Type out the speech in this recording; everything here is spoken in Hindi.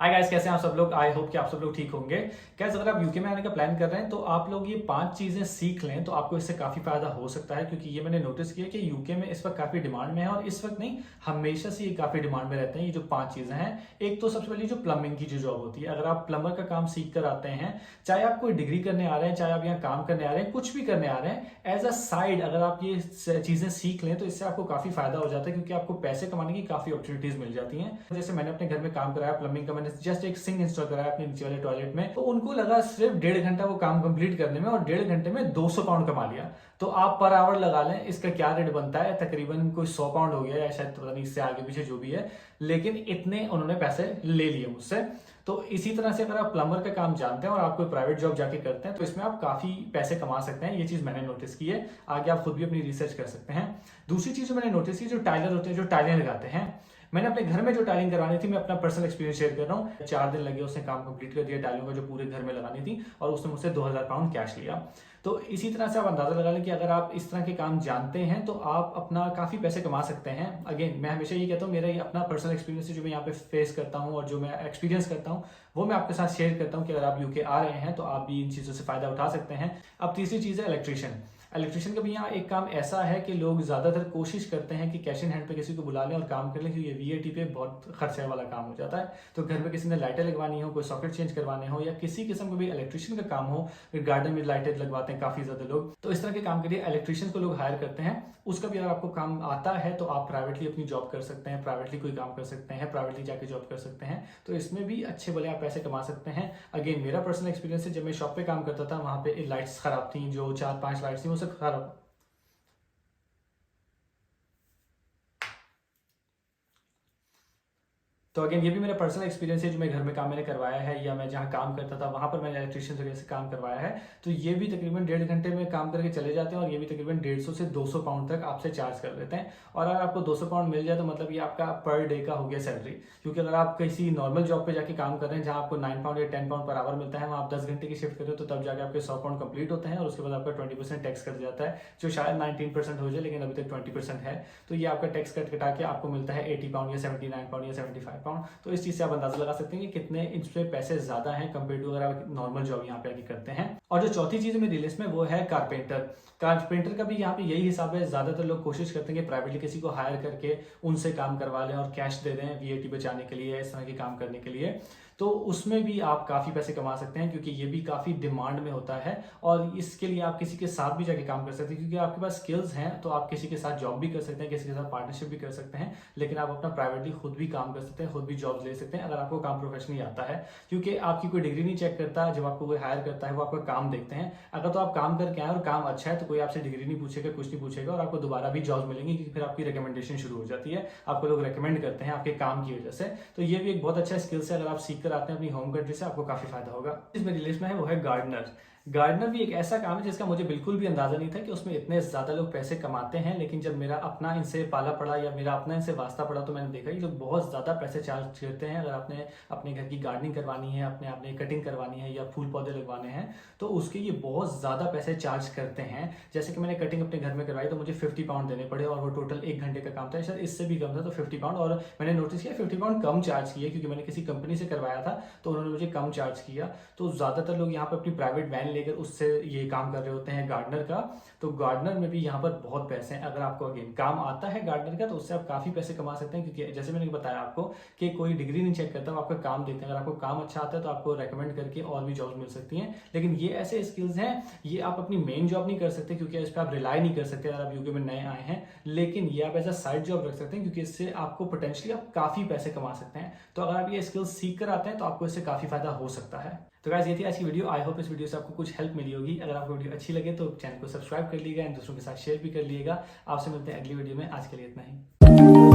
हाय गाइस, कैसे हैं आप सब लोग। आई होप कि आप सब लोग ठीक होंगे। गाइस, अगर आप यूके में आने का प्लान कर रहे हैं तो आप लोग ये 5 चीजें सीख लें तो आपको इससे काफी फायदा हो सकता है, क्योंकि ये मैंने नोटिस किया कि यूके में इस वक्त काफी डिमांड में है और इस वक्त नहीं, हमेशा से ये काफी डिमांड में रहते हैं। ये जो 5 चीजें हैं, एक तो सबसे पहले जो प्लम्बिंग की जो जॉब होती है, अगर आप प्लम्बर का काम सीख कर आते हैं, चाहे आप कोई डिग्री करने आ रहे हैं, चाहे आप यहाँ काम करने आ रहे हैं, कुछ भी करने आ रहे हैं, एज अ साइड अगर आप ये चीजें सीख लें तो इससे आपको काफी फायदा हो जाता है, क्योंकि आपको पैसे कमाने की काफी अपॉर्चुनिटीज मिल जाती हैं। जैसे मैंने अपने घर में काम कराया प्लम्बिंग का, मैंने जस्ट एक सिंक इंस्टॉल कराया अपने नीचे वाले टॉयलेट में, तो उनको लगा सिर्फ 1.5 घंटा वो काम कंप्लीट करने में और 1.5 घंटे में 200 पाउंड कमा लिया। तो आप पर आवर लगा लें इसका क्या रेट बनता है, तकरीबन कोई 100 पाउंड हो गया या शायद पता नहीं इससे आगे पीछे जो भी है, लेकिन इतने उन्होंने पैसे ले लिए मुझसे। तो इसी तरह से अगर आप प्लम्बर का काम जानते हैं और आप कोई प्राइवेट जॉब जाके करते हैं तो इसमें आप काफी पैसे कमा सकते हैं। ये चीज मैंने नोटिस की है, आगे आप खुद भी अपनी रिसर्च कर सकते हैं। दूसरी चीज जो मैंने नोटिस की, जो टाइलर होते हैं, जो टाइलें लगाते हैं, मैंने अपने घर में जो टाइलिंग करवानी थी, मैं अपना पर्सनल एक्सपीरियंस शेयर कर रहा हूँ। 4 दिन लगे उसने काम कंप्लीट कर दिया टाइलों का जो पूरे घर में लगानी थी, और उसने मुझसे 2000 पाउंड कैश लिया। तो इसी तरह से आप अंदाजा लगा लें कि अगर आप इस तरह के काम जानते हैं तो आप अपना काफी पैसे कमा सकते हैं। अगेन मैं हमेशा ये कहता हूँ, मेरा ये अपना पर्सनल एक्सपीरियंस है जो मैं यहाँ पे फेस करता हूँ और जो मैं एक्सपीरियंस करता हूँ वो मैं आपके साथ शेयर करता हूँ कि अगर आप यूके आ रहे हैं तो आप भी इन चीजों से फायदा उठा सकते हैं। अब तीसरी चीज है इलेक्ट्रिशियन। इलेक्ट्रिशियन का भी यहाँ एक काम ऐसा है कि लोग ज्यादातर कोशिश करते हैं कि कैश इन हैंड पे किसी को बुला लें और काम कर लें, क्योंकि ये वीएटी पे बहुत खर्चे वाला काम हो जाता है। तो घर में किसी ने लाइटें लगवानी हो, कोई सॉकेट चेंज करवाने हो, या किसी किस्म का भी इलेक्ट्रिशियन का काम हो, गार्डन में लाइटें लगवाते हैं काफी ज्यादा लोग, तो इस तरह के काम के लिए इलेक्ट्रिशियन को लोग हायर करते हैं। उसका भी अगर आपको काम आता है तो आप प्राइवेटली अपनी जॉब कर सकते हैं, प्राइवेटली कोई काम कर सकते हैं, प्राइवेटली जाके जॉब कर सकते हैं। तो इसमें भी अच्छे भले आप पैसे कमा सकते हैं। अगेन मेरा पर्सनल एक्सपीरियंस है, जब मैं शॉप पे काम करता था वहां पे लाइट्स खराब थी, जो 4-5 लाइट्स थी वो सब खराब। तो अगेन ये भी मेरा पर्सनल एक्सपीरियंस है, जो मैं घर में काम मैंने करवाया है या मैं जहाँ काम करता था वहां पर मैंने इलेक्ट्रिशियन वगैरह से काम करवाया है। तो ये भी तकरीबन 1.5 घंटे में काम करके चले जाते हैं और ये भी तकरीबन 150 से 200 पाउंड तक आपसे चार्ज कर देते हैं। और अगर आपको 200 पाउंड मिल जाए तो मतलब ये आपका पर डे का हो गया सैलरी। क्योंकि अगर आप किसी नॉर्मल जॉब पे जाके काम कर रहे हैं जहाँ आपको 9 पाउंड या 10 पाउंड पर आवर मिलता है, वहाँ आप 10 घंटे की शिफ्ट कर रहे हो तो तब जाके आपके 100 पाउंड कंप्लीट होते हैं और उसके बाद आपका 20% टैक्स कट जाता है, जो शायद 19% हो जाए लेकिन अभी तक 20% है। तो ये आपका टैक्स कट कटा के आपको मिलता है 80 पाउंड या 79 पाउंड या 75 पाउंड। तो इस चीज से आप अंदाजा लगा सकते हैं कि कितने इस पे पैसे ज्यादा हैं कंपेयर टू अगर आप नॉर्मल जॉब यहाँ पे आके करते हैं। और जो चौथी चीज मेरी लिस्ट में वो है कारपेंटर। कारपेंटर का भी यहाँ पे यही हिसाब है, ज्यादातर लोग कोशिश करते हैं कि प्राइवेटली किसी को हायर करके उनसे काम करवा लें और कैश दे दें वीएटी बचाने के लिए, इस तरह के काम करने के लिए। तो उसमें भी आप काफी पैसे कमा सकते हैं, क्योंकि ये भी काफी डिमांड में होता है। और इसके लिए आप किसी के साथ भी जाके काम कर सकते हैं, क्योंकि आपके पास स्किल्स हैं तो आप किसी के साथ जॉब भी कर सकते हैं, किसी के साथ पार्टनरशिप भी कर सकते हैं। लेकिन आप अपना प्राइवेटली खुद भी काम कर सकते हैं, खुद भी जॉब ले सकते हैं अगर आपको काम प्रोफेशनली आता है। क्योंकि आपकी कोई डिग्री नहीं चेक करता, जब आपको कोई हायर करता है वो आपका काम देखते हैं। अगर तो आप काम करके आए और काम अच्छा है तो कोई आपसे डिग्री नहीं पूछेगा, कुछ नहीं पूछेगा, और आपको दोबारा भी जॉब मिलेंगी, क्योंकि फिर आपकी रिकमेंडेशन शुरू हो जाती है, आपको लोग रिकमेंड करते हैं आपके काम की वजह से। तो ये भी एक बहुत अच्छा स्किल्स है, अगर आप सीख कर आते हैं अपनी होम कंट्री से आपको काफी फायदा होगा। इस मेरी लिस्ट में है वो है गार्डनर। गार्डनर भी एक ऐसा काम है जिसका मुझे बिल्कुल भी अंदाजा नहीं था कि उसमें इतने ज्यादा लोग पैसे कमाते हैं, लेकिन जब मेरा अपना इनसे पाला पड़ा या मेरा अपना इनसे वास्ता पड़ा तो मैंने देखा ये लोग बहुत ज्यादा पैसे चार्ज करते हैं। अगर आपने अपने घर की गार्डनिंग करवानी है, अपने आपने कटिंग करवानी है या फूल पौधे लगवाने हैं तो उसके ये बहुत ज्यादा पैसे चार्ज करते हैं। जैसे कि मैंने कटिंग अपने घर में करवाई तो मुझे 50 पाउंड देने पड़े और वो टोटल 1 घंटे का काम था, शायद इससे भी कम था, तो 50 पाउंड। और मैंने नोटिस किया 50 पाउंड कम चार्ज किए, क्योंकि मैंने किसी कंपनी से करवाया था तो उन्होंने मुझे कम चार्ज किया। तो ज्यादातर लोग यहाँ पर अपनी प्राइवेट वैन लेकर उससे ये काम कर रहे होते हैं गार्डनर का। तो गार्डनर में भी यहाँ पर बहुत पैसे हैं। अगर आपको अगेन काम आता है गार्डनर का तो उससे आप काफी पैसे कमा सकते हैं, क्योंकि जैसे मैंने बताया आपको कि कोई डिग्री नहीं चेक करता, वो आपका काम देखते हैं। अगर आपको काम अच्छा आता है तो आपको रेकमेंड करके और भी जॉब मिल सकती हैं। लेकिन ये ऐसे स्किल्स हैं, ये आप अपनी मेन जॉब नहीं कर सकते, क्योंकि इस पर आप रिलाई नहीं कर सकते अगर आप यूके में नए आए हैं। लेकिन ये आप एज अ साइड जॉब रख सकते हैं, क्योंकि इससे आपको पोटेंशियली आप काफी पैसे कमा सकते हैं। तो अगर आप ये स्किल्स सीख कर आते हैं तो आपको इससे काफी फायदा हो सकता है। तो गाइस, ये थी आज की वीडियो। आई होप इस वीडियो से आपको कुछ हेल्प मिली होगी। अगर आपको वीडियो अच्छी लगे तो चैनल को सब्सक्राइब कर लीजिएगा एंड दूसरों के साथ शेयर भी कर लीजिएगा। आपसे मिलते हैं अगली वीडियो में, आज के लिए इतना ही।